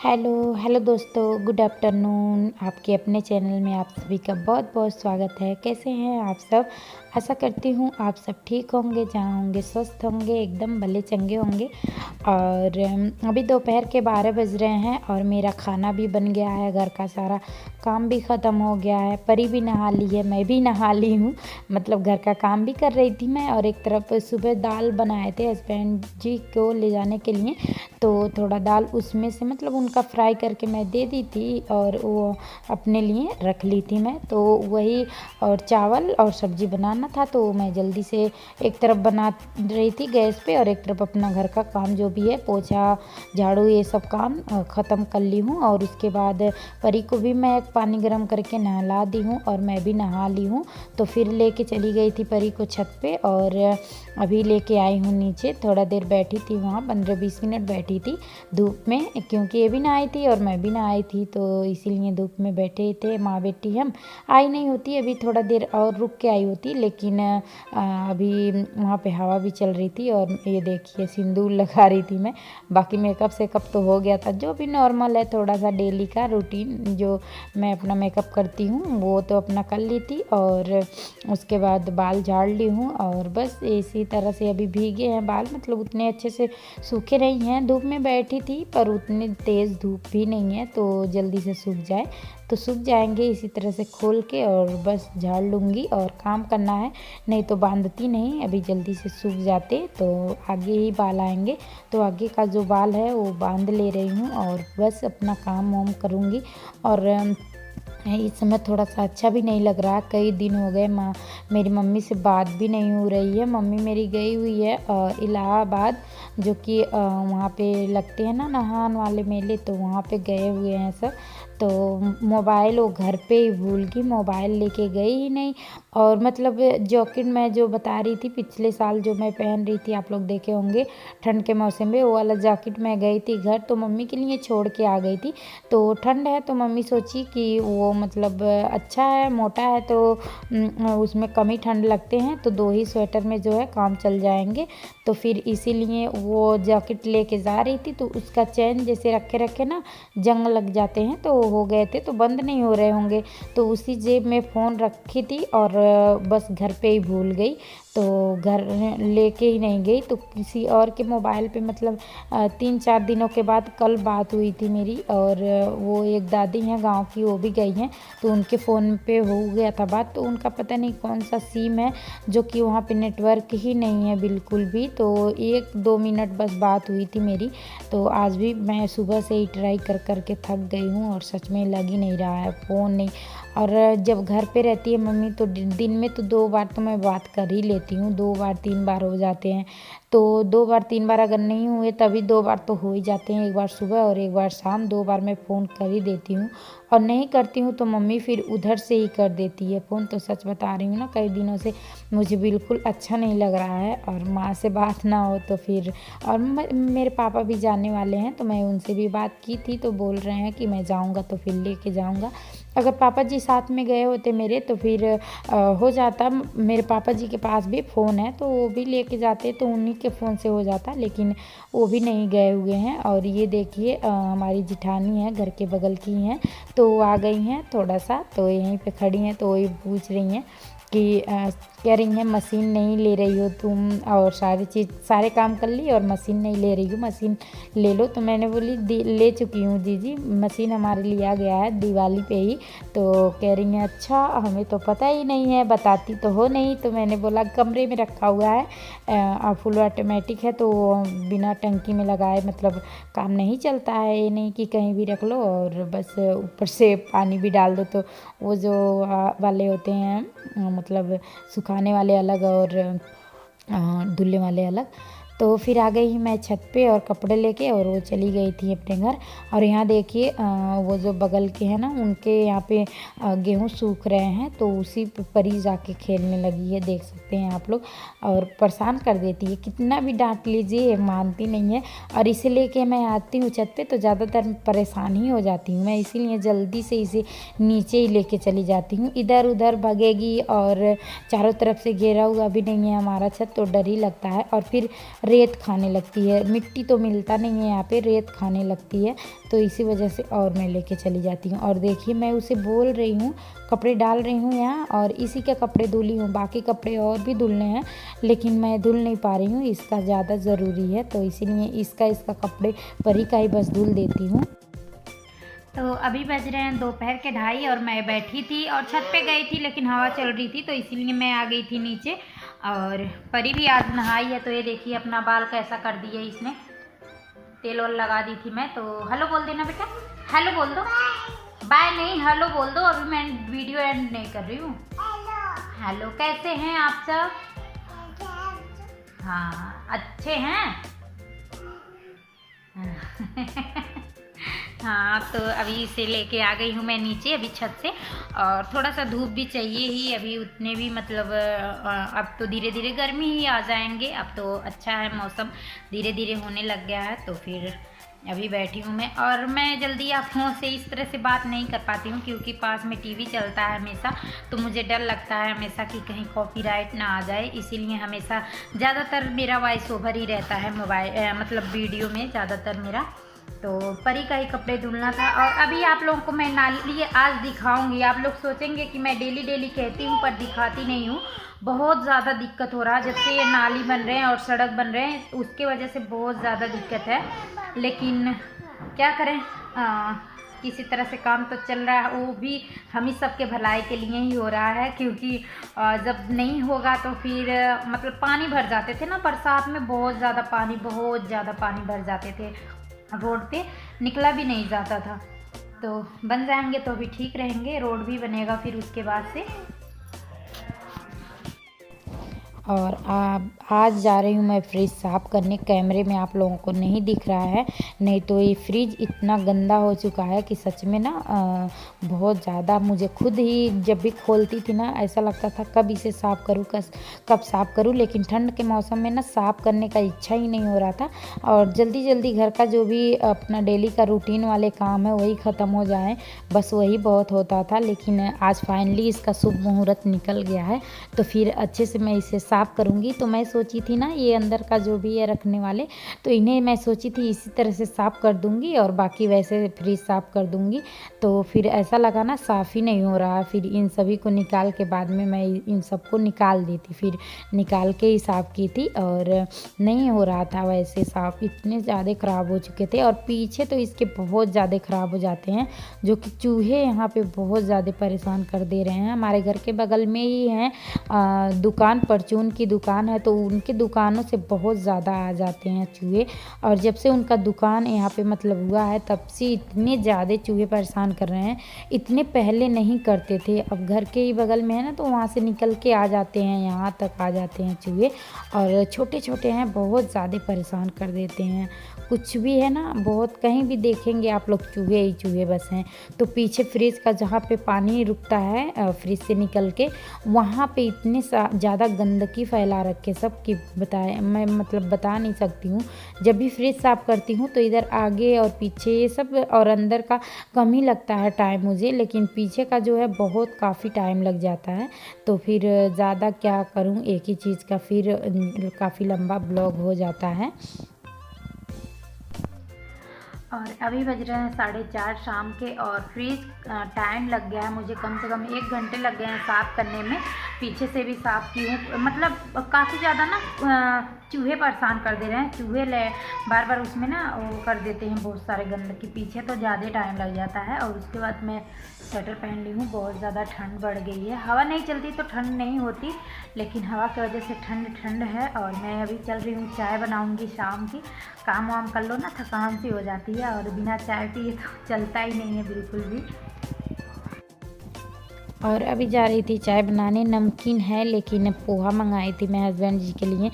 Hello दोस्तों, good afternoon. आपके अपने चैनल में आप सभी का बहुत बहुत स्वागत है। कैसे हैं आप सब? आशा करती हूँ आप सब ठीक होंगे, जहाँ होंगे स्वस्थ होंगे, एकदम भले चंगे होंगे। और अभी दोपहर के 12 बज रहे हैं और मेरा खाना भी बन गया है, घर का सारा काम भी ख़त्म हो गया है। परी भी नहा ली है, मैं भी नहा ली हूँ। मतलब घर का काम भी कर रही थी मैं, और एक तरफ सुबह दाल बनाए थे हस्बैंड जी को ले जाने के लिए, तो थोड़ा दाल उसमें से मतलब उनका फ्राई करके मैं दे दी थी और वो अपने लिए रख ली थी मैं। तो वही, और चावल और सब्ज़ी बनाना था, तो मैं जल्दी से एक तरफ बना रही थी गैस पे और एक तरफ अपना घर का काम जो भी है, पोछा झाड़ू ये सब काम ख़त्म कर ली हूँ। और उसके बाद परी को भी मैं पानी गर्म करके नहला दी हूँ और मैं भी नहा ली हूँ। तो फिर लेके चली गई थी परी को छत पे, और अभी लेके आई हूँ नीचे। थोड़ा देर बैठी थी वहाँ, 15-20 मिनट बैठी थी धूप में, क्योंकि ये भी नहाई थी और मैं भी नहाई थी, तो इसीलिए धूप में बैठे थे माँ बेटी। हम आई नहीं होती, अभी थोड़ा देर और रुक के आई होती, लेकिन अभी वहाँ पे हवा भी चल रही थी। और ये देखिए सिंदूर लगा रही थी मैं। बाकी मेकअप सेकअप तो हो गया था, जो भी नॉर्मल है थोड़ा सा डेली का रूटीन जो मैं अपना मेकअप करती हूँ वो तो अपना कर ली थी। और उसके बाद बाल झाड़ ली हूँ, और बस इसी तरह से अभी भीगे हैं बाल, मतलब उतने अच्छे से सूखे नहीं हैं। धूप में बैठी थी पर उतनी तेज़ धूप भी नहीं है, तो जल्दी से सूख जाए तो सूख जाएंगे। इसी तरह से खोल के और बस झाड़ लूँगी और काम करना है, नहीं तो बांधती नहीं। अभी जल्दी से सूख जाते तो आगे ही बाल आएंगे, तो आगे का जो बाल है वो बांध ले रही हूँ और बस अपना काम वाम करूँगी। और इस समय थोड़ा सा अच्छा भी नहीं लग रहा, कई दिन हो गए मेरी मम्मी से बात भी नहीं हो रही है। मम्मी मेरी गई हुई है इलाहाबाद, जो कि वहाँ पे लगते हैं ना नहान वाले मेले, तो वहाँ पे गए हुए हैं सब। तो मोबाइल वो घर पे ही भूल गई, मोबाइल लेके गई ही नहीं। और मतलब जैकेट मैं जो बता रही थी पिछले साल जो मैं पहन रही थी, आप लोग देखे होंगे ठंड के मौसम में, वो वाला जैकेट मैं गई थी घर, तो मम्मी के लिए छोड़ के आ गई थी। तो ठंड है तो मम्मी सोची कि वो मतलब अच्छा है, मोटा है, तो उसमें कम ही ठंड लगते हैं, तो 2 ही स्वेटर में जो है काम चल जाएंगे। तो फिर इसीलिए वो जैकेट लेके जा रही थी, तो उसका चैन जैसे रखे रखे ना जंग लग जाते हैं, तो हो गए थे, तो बंद नहीं हो रहे होंगे। तो उसी जेब में फ़ोन रखी थी और बस घर पे ही भूल गई, तो घर लेके ही नहीं गई। तो किसी और के मोबाइल पे मतलब 3-4 दिनों के बाद कल बात हुई थी मेरी, और वो एक दादी हैं गांव की, वो भी गई हैं, तो उनके फ़ोन पे हो गया था बात। तो उनका पता नहीं कौन सा सिम है, जो कि वहाँ पे नेटवर्क ही नहीं है बिल्कुल भी। तो 1-2 मिनट बस बात हुई थी मेरी। तो आज भी मैं सुबह से ही ट्राई कर कर के थक गई हूँ, और सच में लग ही नहीं रहा है फ़ोन नहीं। और जब घर पे रहती है मम्मी तो दिन में तो 2 बार तो मैं बात कर ही लेती हूँ, 2 बार 3 बार हो जाते हैं। तो 2 बार 3 बार अगर नहीं हुए तभी 2 बार तो हो ही जाते हैं, एक बार सुबह और एक बार शाम, 2 बार मैं फ़ोन कर ही देती हूँ। और नहीं करती हूँ तो मम्मी फिर उधर से ही कर देती है फ़ोन। तो सच बता रही हूँ ना, कई दिनों से मुझे बिल्कुल अच्छा नहीं लग रहा है, और माँ से बात ना हो तो फिर। और मेरे पापा भी जाने वाले हैं, तो मैं उनसे भी बात की थी, तो बोल रहे हैं कि मैं जाऊँगा तो फिर लेके जाऊँगा। अगर पापा जी साथ में गए होते मेरे तो फिर हो जाता। मेरे पापा जी के पास भी फ़ोन है, तो वो भी लेके जाते, तो उन्हीं के फ़ोन से हो जाता, लेकिन वो भी नहीं गए हुए हैं। और ये देखिए हमारी जिठानी है, घर के बगल की हैं, तो वो आ गई हैं थोड़ा सा, तो यहीं पे खड़ी हैं, तो वही पूछ रही हैं कि कह रही हैं मशीन नहीं ले रही हो तुम, और सारे काम कर ली और मशीन नहीं ले रही हो, मशीन ले लो। तो मैंने बोली ले चुकी हूँ जीजी, मशीन हमारे लिए आ गया है दिवाली पे ही। तो कह रही हैं अच्छा, हमें तो पता ही नहीं है, बताती तो हो नहीं। तो मैंने बोला कमरे में रखा हुआ है, फुल ऑटोमेटिक है, तो बिना टंकी में लगाए मतलब काम नहीं चलता है। ये नहीं कि कहीं भी रख लो और बस ऊपर से पानी भी डाल दो, तो वो जो वाले होते हैं मतलब सुखाने वाले अलग और धुलने वाले अलग। तो फिर आ गई मैं छत पे और कपड़े लेके, और वो चली गई थी अपने घर। और यहाँ देखिए वो जो बगल के हैं ना, उनके यहाँ पे गेहूँ सूख रहे हैं, तो उसी पे परी जाके खेलने लगी है, देख सकते हैं आप लोग। और परेशान कर देती है, कितना भी डांट लीजिए मानती नहीं है। और इसे लेके मैं आती हूँ छत पे तो ज़्यादातर परेशान ही हो जाती हूँ मैं, इसीलिए जल्दी से इसे नीचे ही लेके चली जाती हूँ। इधर उधर भागेगी, और चारों तरफ से घेरा हुआ भी नहीं है हमारा छत, तो डर ही लगता है। और फिर रेत खाने लगती है। मिट्टी तो मिलता नहीं है यहाँ पे, रेत खाने लगती है, तो इसी वजह से और मैं लेके चली जाती हूँ। और देखिए मैं उसे बोल रही हूँ, कपड़े डाल रही हूँ यहाँ और इसी के कपड़े धुली हूँ, बाकी कपड़े और भी धुलने हैं लेकिन मैं धुल नहीं पा रही हूँ, इसका ज़्यादा ज़रूरी है तो इसीलिए इसका कपड़े परी का ही बस धुल देती हूँ। तो अभी बज रहे हैं दोपहर के 2:30 और मैं बैठी थी और छत पे गई थी लेकिन हवा चल रही थी तो इसीलिए मैं आ गई थी नीचे। और परी भी आज नहाई है, तो ये देखिए अपना बाल कैसा कर दिया इसने, तेल वल लगा दी थी मैं। तो हेलो बोल देना बेटा, हेलो बोल दो, बाय नहीं हेलो बोल दो, अभी मैं वीडियो एंड नहीं कर रही हूँ। हेलो, कैसे हैं आप सब? हाँ अच्छे हैं। हाँ तो अभी इसे लेके आ गई हूँ मैं नीचे अभी छत से, और थोड़ा सा धूप भी चाहिए ही अभी, उतने भी मतलब अब तो धीरे धीरे गर्मी ही आ जाएंगे, अब तो अच्छा है मौसम, धीरे धीरे होने लग गया है। तो फिर अभी बैठी हूँ मैं, और मैं जल्दी आँखों से इस तरह से बात नहीं कर पाती हूँ क्योंकि पास में टीवी चलता है हमेशा, तो मुझे डर लगता है हमेशा कि कहीं कॉपीराइट ना आ जाए, इसीलिए हमेशा ज़्यादातर मेरा वॉइस ओवर ही रहता है मोबाइल मतलब वीडियो में ज़्यादातर मेरा। तो परी का ही कपड़े धुलना था। और अभी आप लोगों को मैं नाली आज दिखाऊंगी, आप लोग सोचेंगे कि मैं डेली डेली कहती हूँ पर दिखाती नहीं हूँ, बहुत ज़्यादा दिक्कत हो रहा है जब से ये नाली बन रहे हैं और सड़क बन रहे हैं, उसके वजह से बहुत ज़्यादा दिक्कत है, लेकिन क्या करें, किसी तरह से काम तो चल रहा है, वो भी हम ही सबके भलाई के लिए ही हो रहा है क्योंकि जब नहीं होगा तो फिर मतलब पानी भर जाते थे ना, बरसात में बहुत ज़्यादा पानी भर जाते थे, रोड पे निकला भी नहीं जाता था। तो बन जाएंगे तो भी ठीक रहेंगे, रोड भी बनेगा फिर उसके बाद से। और आज जा रही हूँ मैं फ्रिज साफ़ करने, कैमरे में आप लोगों को नहीं दिख रहा है, नहीं तो ये फ्रिज इतना गंदा हो चुका है कि सच में ना बहुत ज़्यादा, मुझे खुद ही जब भी खोलती थी ना ऐसा लगता था कब इसे साफ़ करूँ, कब साफ़ करूँ, लेकिन ठंड के मौसम में ना साफ़ करने का इच्छा ही नहीं हो रहा था, और जल्दी जल्दी घर का जो भी अपना डेली का रूटीन वाले काम है वही ख़त्म हो जाए बस वही बहुत होता था। लेकिन आज फाइनली इसका शुभ मुहूर्त निकल गया है, तो फिर अच्छे से मैं इसे साफ़ करूँगी। तो मैं सोची थी ना ये अंदर का जो भी है रखने वाले, तो इन्हें मैं सोची थी इसी तरह से साफ़ कर दूँगी और बाकी वैसे फ्रिज साफ़ कर दूँगी। तो फिर ऐसा लगा ना साफ़ ही नहीं हो रहा, फिर इन सभी को निकाल के बाद में मैं इन सबको निकाल दी थी, फिर निकाल के ही साफ़ की थी और नहीं हो रहा था वैसे साफ़, इतने ज़्यादा ख़राब हो चुके थे। और पीछे तो इसके बहुत ज़्यादा ख़राब हो जाते हैं, जो कि चूहे यहाँ पे बहुत ज़्यादा परेशान कर दे रहे हैं। हमारे घर के बगल में ही है दुकान, परचून की दुकान है, तो उनकी दुकानों से बहुत ज़्यादा आ जाते हैं चूहे, और जब से उनका दुकान यहाँ पे मतलब हुआ है तब से इतने ज़्यादा चूहे परेशान कर रहे हैं, इतने पहले नहीं करते थे। अब घर के ही बगल में है ना, तो वहाँ से निकल के आ जाते हैं, यहाँ तक आ जाते हैं चूहे, और छोटे छोटे हैं, बहुत ज़्यादा परेशान कर देते हैं। कुछ भी है ना, बहुत कहीं भी देखेंगे आप लोग चूहे ही चूहे बस हैं। तो पीछे फ्रिज का जहाँ पे पानी रुकता है फ्रिज से निकल के, वहाँ पे इतने ज़्यादा गंदगी फैला रखे सब कि मैं मतलब बता नहीं सकती हूँ। जब भी फ्रिज साफ़ करती हूँ तो इधर आगे और पीछे ये सब और अंदर का कम ही लगता है टाइम मुझे, लेकिन पीछे का जो है बहुत काफ़ी टाइम लग जाता है। तो फिर ज़्यादा क्या करूँ, एक ही चीज़ का फिर काफ़ी लंबा ब्लॉग हो जाता है। और अभी बज रहे हैं 4:30 शाम के, और फ्रिज टाइम लग गया है मुझे, कम से कम 1 घंटे लग गए हैं साफ़ करने में। पीछे से भी साफ़ की हूँ, मतलब काफ़ी ज़्यादा ना चूहे परेशान कर दे रहे हैं, चूहे बार बार उसमें ना वो कर देते हैं बहुत सारे गंदगी, पीछे तो ज़्यादा टाइम लग जाता है। और उसके बाद मैं स्वेटर पहन ली हूँ, बहुत ज़्यादा ठंड बढ़ गई है, हवा नहीं चलती तो ठंड नहीं होती, लेकिन हवा की वजह से ठंड है। और मैं अभी चल रही हूँ, चाय बनाऊँगी शाम की, काम वाम कर लो ना थकान सी हो जाती है, और बिना चाय पिए तो चलता ही नहीं है बिल्कुल भी। और अभी जा रही थी चाय बनाने, नमकीन है लेकिन पोहा मंगाई थी मैं हस्बैंड जी के लिए,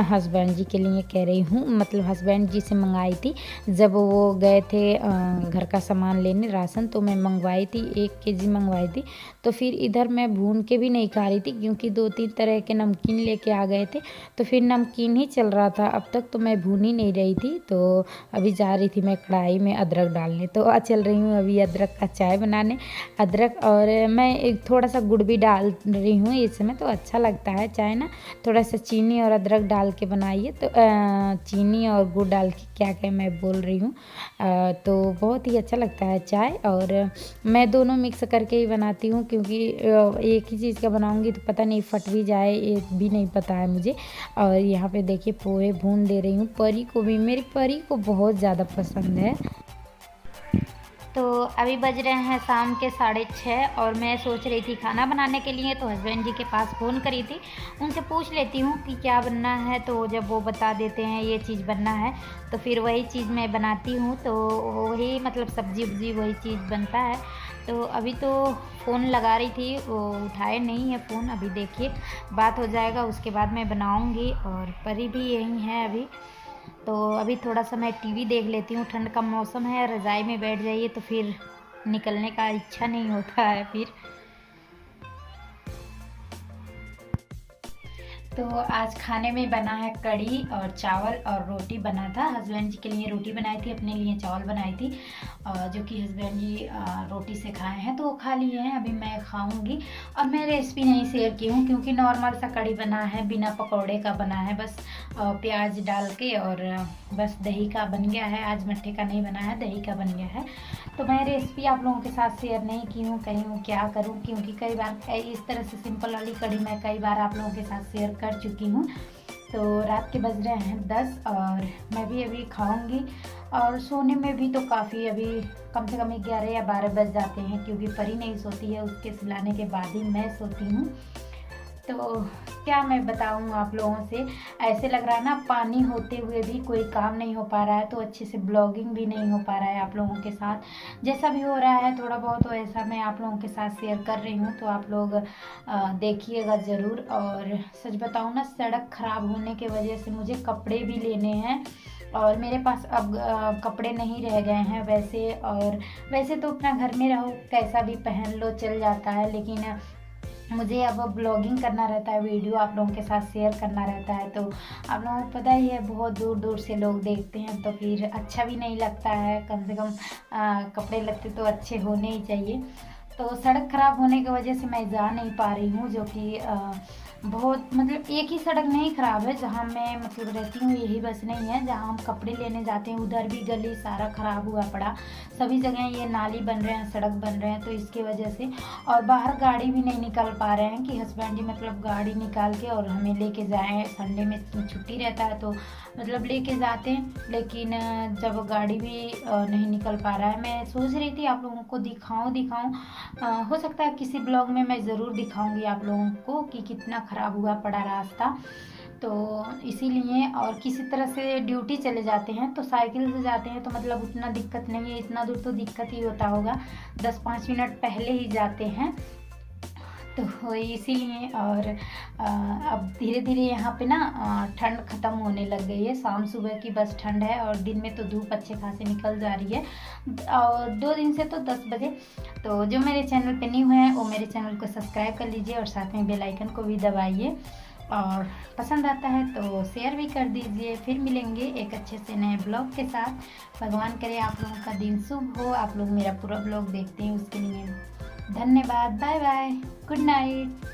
हस्बैंड जी के लिए कह रही हूँ, मतलब हस्बैंड जी से मंगाई थी जब वो गए थे घर का सामान लेने राशन, तो मैं मंगवाई थी 1 केजी मंगवाई थी। तो फिर इधर मैं भून के भी नहीं खा रही थी क्योंकि 2-3 तरह के नमकीन लेके आ गए थे, तो फिर नमकीन ही चल रहा था अब तक, तो मैं भून ही नहीं रही थी। तो अभी जा रही थी मैं कढ़ाई में अदरक डालने, तो चल रही हूँ अभी अदरक का चाय बनाने। अदरक और मैं एक थोड़ा सा गुड़ भी डाल रही हूँ इस समय, तो अच्छा लगता है चाय ना, थोड़ा सा चीनी और अदरक डाल डाल के बनाइए। तो चीनी और गुड़ डाल के क्या क्या मैं बोल रही हूँ, तो बहुत ही अच्छा लगता है चाय। और मैं दोनों मिक्स करके ही बनाती हूँ, क्योंकि एक ही चीज़ का बनाऊँगी तो पता नहीं फट भी जाए, ये भी नहीं पता है मुझे। और यहाँ पे देखिए पोहे भून दे रही हूँ। परी को भी, मेरी परी को बहुत ज़्यादा पसंद है। तो अभी बज रहे हैं शाम के 6:30 और मैं सोच रही थी खाना बनाने के लिए, तो हस्बैंड जी के पास फ़ोन करी थी, उनसे पूछ लेती हूँ कि क्या बनना है। तो जब वो बता देते हैं ये चीज़ बनना है तो फिर वही चीज़ मैं बनाती हूँ। तो वही मतलब सब्ज़ी उब्जी वही चीज़ बनता है। तो अभी तो फ़ोन लगा रही थी, वो उठाए नहीं है फ़ोन। अभी देखिए बात हो जाएगा उसके बाद मैं बनाऊँगी। और परी भी यहीं है अभी। तो अभी थोड़ा सा मैं टीवी देख लेती हूँ, ठंड का मौसम है, रज़ाई में बैठ जाइए तो फिर निकलने का इच्छा नहीं होता है फिर। तो आज खाने में बना है कढ़ी और चावल और रोटी बना था। हस्बैंड जी के लिए रोटी बनाई थी, अपने लिए चावल बनाई थी, जो कि हस्बैंड जी रोटी से खाए हैं तो वो खा लिए हैं। अभी मैं खाऊंगी। और मैं रेसिपी नहीं शेयर की हूँ क्योंकि नॉर्मल सा कढ़ी बना है, बिना पकौड़े का बना है, बस प्याज डाल के। और बस दही का बन गया है, आज मट्ठे का नहीं बना है, दही का बन गया है। तो मैं रेसिपी आप लोगों के साथ शेयर नहीं की हूँ, कहीं हूँ क्या करूँ, क्योंकि कई बार इस तरह से सिंपल वाली कढ़ी मैं कई बार आप लोगों के साथ शेयर कर चुकी हूँ। तो रात के बज रहे हैं 10 और मैं भी अभी खाऊंगी। और सोने में भी तो काफ़ी अभी कम से कम 11 या 12 बज जाते हैं, क्योंकि परी नहीं सोती है, उसके सुलाने के बाद ही मैं सोती हूँ। तो क्या मैं बताऊँ आप लोगों से, ऐसे लग रहा है ना पानी होते हुए भी कोई काम नहीं हो पा रहा है, तो अच्छे से ब्लॉगिंग भी नहीं हो पा रहा है आप लोगों के साथ। जैसा भी हो रहा है थोड़ा बहुत वैसा मैं आप लोगों के साथ शेयर कर रही हूँ, तो आप लोग देखिएगा ज़रूर। और सच बताऊँ ना, सड़क ख़राब होने की वजह से मुझे कपड़े भी लेने हैं और मेरे पास अब कपड़े नहीं रह गए हैं वैसे। और वैसे तो अपना घर में रहो कैसा भी पहन लो चल जाता है, लेकिन मुझे अब ब्लॉगिंग करना रहता है, वीडियो आप लोगों के साथ शेयर करना रहता है। तो आप लोगों को पता ही है बहुत दूर दूर से लोग देखते हैं, तो फिर अच्छा भी नहीं लगता है। कम से कम कपड़े लत्ते तो अच्छे होने ही चाहिए। तो सड़क ख़राब होने की वजह से मैं जा नहीं पा रही हूँ, जो कि बहुत मतलब एक ही सड़क नहीं ख़राब है जहाँ मैं मतलब रहती हूँ, यही बस नहीं है, जहाँ हम कपड़े लेने जाते हैं उधर भी गली सारा ख़राब हुआ पड़ा। सभी जगह ये नाली बन रहे हैं, सड़क बन रहे हैं, तो इसकी वजह से। और बाहर गाड़ी भी नहीं निकल पा रहे हैं कि हस्बैंड जी मतलब गाड़ी निकाल के और हमें लेके जाएं। संडे में छुट्टी रहता है तो मतलब लेके जाते हैं, लेकिन जब गाड़ी भी नहीं निकल पा रहा है। मैं सोच रही थी आप लोगों को दिखाऊं, हो सकता है किसी ब्लॉग में मैं ज़रूर दिखाऊंगी आप लोगों को कि कितना ख़राब हुआ पड़ा रास्ता। तो इसीलिए, और किसी तरह से ड्यूटी चले जाते हैं तो साइकिल से जाते हैं, तो मतलब उतना दिक्कत नहीं है। इतना दूर तो दिक्कत ही होता होगा, 10-5 मिनट पहले ही जाते हैं, तो इसीलिए। और अब धीरे धीरे यहाँ पे ना ठंड ख़त्म होने लग गई है। शाम सुबह की बस ठंड है और दिन में तो धूप अच्छे खासे निकल जा रही है। और 2 दिन से तो 10 बजे। तो जो मेरे चैनल पे न्यू हैं वो मेरे चैनल को सब्सक्राइब कर लीजिए और साथ में बेल आइकन को भी दबाइए। और पसंद आता है तो शेयर भी कर दीजिए। फिर मिलेंगे एक अच्छे से नए ब्लॉग के साथ। भगवान करे आप लोगों का दिन शुभ हो। आप लोग मेरा पूरा ब्लॉग देखते हैं उसके लिए धन्यवाद। Bye bye, good night.